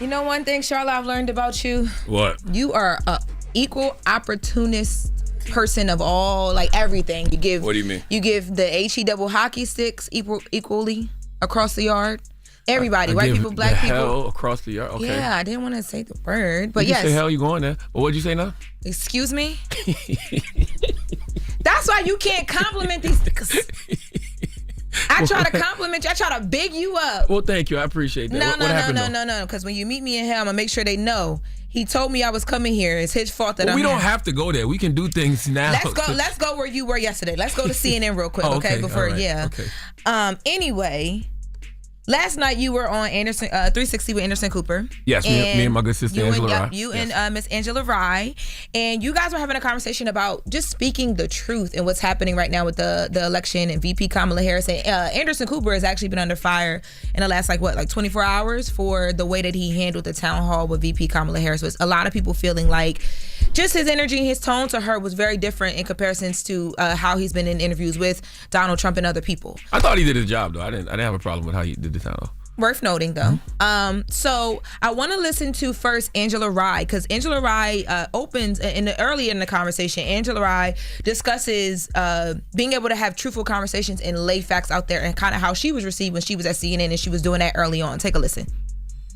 You know one thing, Charlotte, I've learned about you? What? You are a equal opportunist person of all, like everything. You give. What do you mean? You give the HE double hockey sticks equally across the yard. Everybody, I white give people, black the people. Hell across the yard. Okay. Yeah, I didn't want to say the word, but you yes. Say hell, you going there? Well, what'd you say now? Excuse me. That's why you can't compliment these. I try to compliment you. I try to big you up. Well, thank you. I appreciate that. No. Because when you meet me in hell, I'm gonna make sure they know. He told me I was coming here. It's his fault that we I'm don't here. have to go there. We can do things now. Let's go where you were yesterday. Let's go to CNN real quick, okay? Before, right. yeah. Okay. Anyway, last night you were on Anderson 360 with Anderson Cooper. Yes, me and my good sister Angela Rye. You and Miss Angela Rye, and you guys were having a conversation about just speaking the truth and what's happening right now with the election and VP Kamala Harris. And Anderson Cooper has actually been under fire in the last 24 hours for the way that he handled the town hall with VP Kamala Harris. Was a lot of people feeling like just his energy and his tone to her was very different in comparisons to how he's been in interviews with Donald Trump and other people. I thought he did his job though. I didn't have a problem with how he did the town hall. Worth noting, though. So I want to listen to first Angela Rye, because Angela Rye opens early in the conversation. Angela Rye discusses being able to have truthful conversations and lay facts out there, and kind of how she was received when she was at CNN, and she was doing that early on. Take a listen.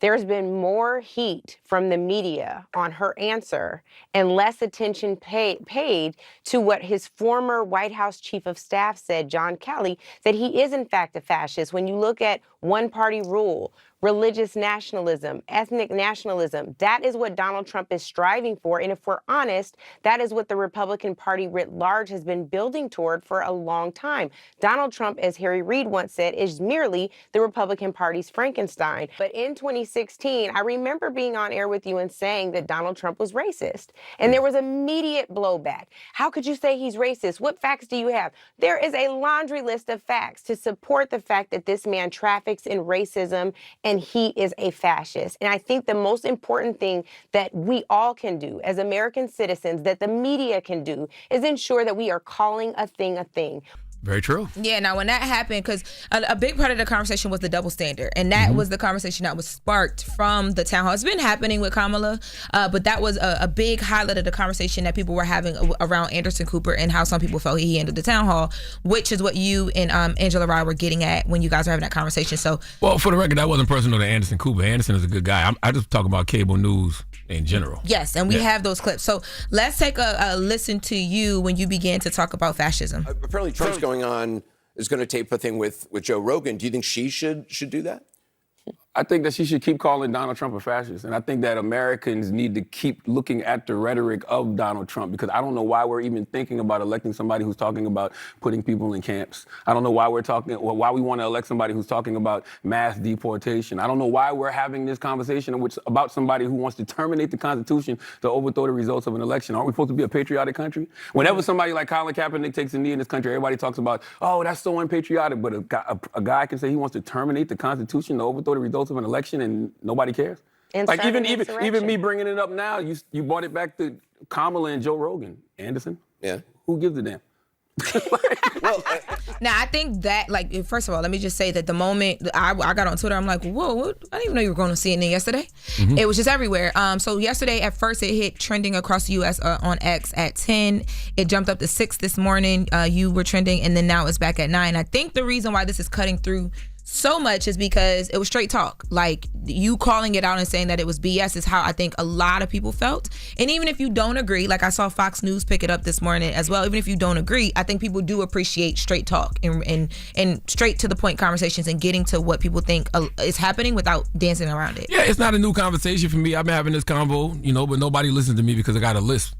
There's been more heat from the media on her answer and less attention paid to what his former White House chief of staff said, John Kelly, that he is in fact a fascist. When you look at one-party rule, religious nationalism, ethnic nationalism, that is what Donald Trump is striving for. And if we're honest, that is what the Republican Party writ large has been building toward for a long time. Donald Trump, as Harry Reid once said, is merely the Republican Party's Frankenstein. But in 2016, I remember being on air with you and saying that Donald Trump was racist. And there was immediate blowback. How could you say he's racist? What facts do you have? There is a laundry list of facts to support the fact that this man traffics in racism and he is a fascist. And I think the most important thing that we all can do as American citizens, that the media can do, is ensure that we are calling a thing a thing. Very true. Yeah, now when that happened, because a big part of the conversation was the double standard, and that was the conversation that was sparked from the town hall. It's been happening with Kamala, but that was a big highlight of the conversation that people were having around Anderson Cooper and how some people felt he handled the town hall, which is what you and Angela Rye were getting at when you guys were having that conversation. So, well, for the record, that wasn't personal to Anderson Cooper. Anderson is a good guy. I just talk about cable news in general. Yes, and we have those clips. So let's take a listen to you when you began to talk about fascism. Apparently Trump's going is going to tape a thing with Joe Rogan. Do you think she should do that? I think that she should keep calling Donald Trump a fascist. And I think that Americans need to keep looking at the rhetoric of Donald Trump, because I don't know why we're even thinking about electing somebody who's talking about putting people in camps. I don't know why why we want to elect somebody who's talking about mass deportation. I don't know why we're having this conversation about somebody who wants to terminate the Constitution to overthrow the results of an election. Aren't we supposed to be a patriotic country? Whenever somebody like Colin Kaepernick takes a knee in this country, everybody talks about, oh, that's so unpatriotic. But a guy can say he wants to terminate the Constitution to overthrow the results of an election and nobody cares. And like even me bringing it up now, you brought it back to Kamala and Joe Rogan. Anderson? Yeah. Who gives a damn? Now, I think that, first of all, let me just say that the moment I got on Twitter, I'm like, whoa, what? I didn't even know you were going to CNN yesterday. It was just everywhere. So yesterday, at first, it hit trending across the U.S. On X at 10. It jumped up to 6 this morning. You were trending, and then now it's back at 9. I think the reason why this is cutting through so much is because it was straight talk. Like, you calling it out and saying that it was BS is how I think a lot of people felt. And even if you don't agree, like I saw Fox News pick it up this morning as well, even if you don't agree, I think people do appreciate straight talk and straight to the point conversations and getting to what people think is happening without dancing around it. Yeah, it's not a new conversation for me. I've been having this convo, but nobody listens to me because I got a list,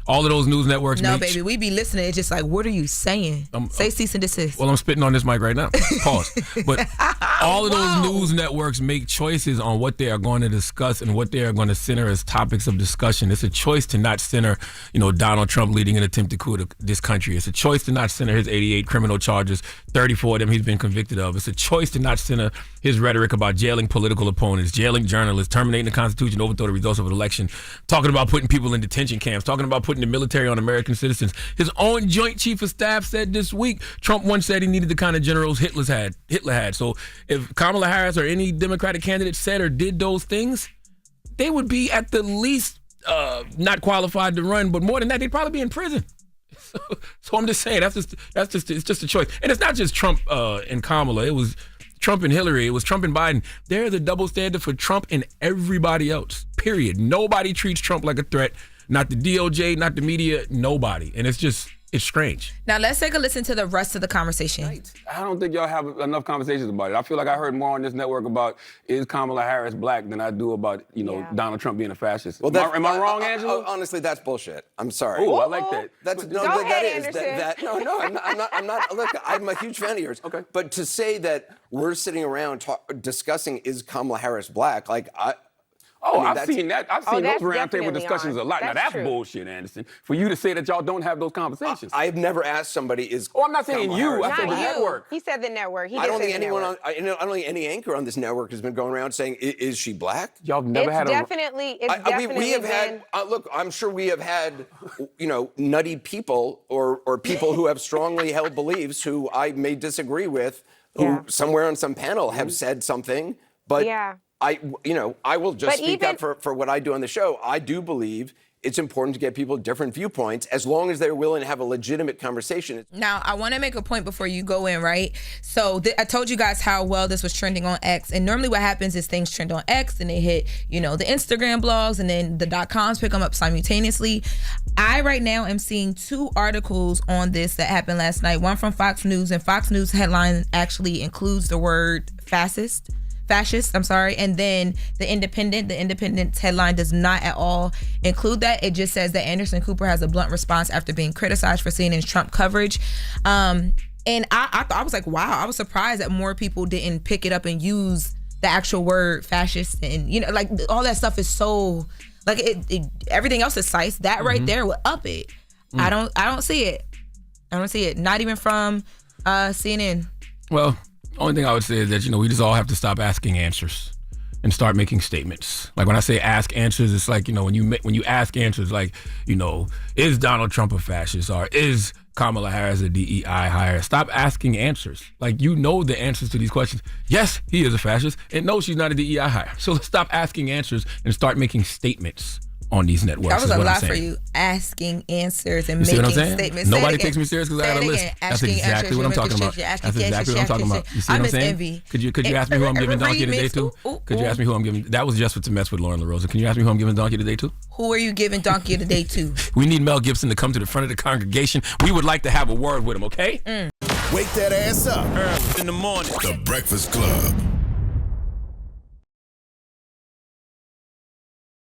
All of those news networks. No, baby, we be listening. It's just like, what are you saying? Say cease and desist. Well, I'm spitting on this mic right now. Pause. But all of those news networks make choices on what they are going to discuss and what they are going to center as topics of discussion. It's a choice to not center, Donald Trump leading an attempted coup to this country. It's a choice to not center his 88 criminal charges, 34 of them he's been convicted of. It's a choice to not center his rhetoric about jailing political opponents, jailing journalists, terminating the Constitution, overthrow the results of an election, talking about putting people in detention camps, talking about putting the military on American citizens. His own Joint Chief of Staff said this week, Trump once said he needed the kind of generals Hitler had. So if Kamala Harris or any Democratic candidate said or did those things, they would be at the least not qualified to run, but more than that, they'd probably be in prison. So I'm just saying, it's just a choice. And it's not just Trump and Kamala. It was Trump and Hillary. It was Trump and Biden. They're the double standard for Trump and everybody else, period. Nobody treats Trump like a threat. Not the DOJ, not the media, nobody. And it's strange. Now let's take a listen to the rest of the conversation. Right. I don't think y'all have enough conversations about it. I feel like I heard more on this network about is Kamala Harris black than I do about, Donald Trump being a fascist. Well, am I wrong, Angela? Honestly, that's bullshit. I'm sorry. Oh, I like that. I'm not. Look, I'm a huge fan of yours. Okay. But to say that we're sitting around discussing is Kamala Harris black, I've seen that. I've seen those that's roundtable definitely discussions a lot. Now, That's that's true. bullshit, Anderson. For you to say that y'all don't have those conversations. I've never asked somebody is. I'm not saying Kamala you. Harris I said Not the you. network. He said the network. He I did don't say think the anyone network. I don't think any anchor on this network has been going around saying, is she black? Y'all have never It's had definitely we have been. had. Look, I'm sure we have had, nutty people or people who have strongly held beliefs who I may disagree with, who somewhere on some panel have said something, but Yeah. I will just But speak even- up for what I do on the show. I do believe it's important to get people different viewpoints as long as they're willing to have a legitimate conversation. Now, I want to make a point before you go in, right? So I told you guys how well this was trending on X. And normally what happens is things trend on X and they hit, the Instagram blogs and then the .coms pick them up simultaneously. I right now am seeing 2 articles on this that happened last night. One from Fox News, and Fox News headline actually includes the word fascist, and then the Independent's headline does not at all include that. It just says that Anderson Cooper has a blunt response after being criticized for CNN's Trump coverage. And I was like, wow, I was surprised that more people didn't pick it up and use the actual word fascist. And, all that stuff is so, everything else is size. That right there would up it. I don't see it. I don't see it. Not even from CNN. Well, only thing I would say is that, we just all have to stop asking answers and start making statements. Like when I say ask answers, it's like, when you ask answers, like, is Donald Trump a fascist or is Kamala Harris a DEI hire? Stop asking answers. Like, the answers to these questions. Yes, he is a fascist, and no, she's not a DEI hire. So let's stop asking answers and start making statements on these networks. That was a lot for you. Asking answers and making statements. Nobody takes me serious because I got a list. That's exactly what I'm talking about. That's exactly what I'm talking about. You see what I'm saying? Envy. Could you ask me who I'm giving Donkey today to? Could you ask me who I'm giving? That was Jess With The Mess with Lauren LaRosa. Can you ask me who I'm giving Donkey today to? Who are you giving Donkey today to? We need Mel Gibson to come to the front of the congregation. We would like to have a word with him, okay? Wake that ass up. Early in the morning. The Breakfast Club.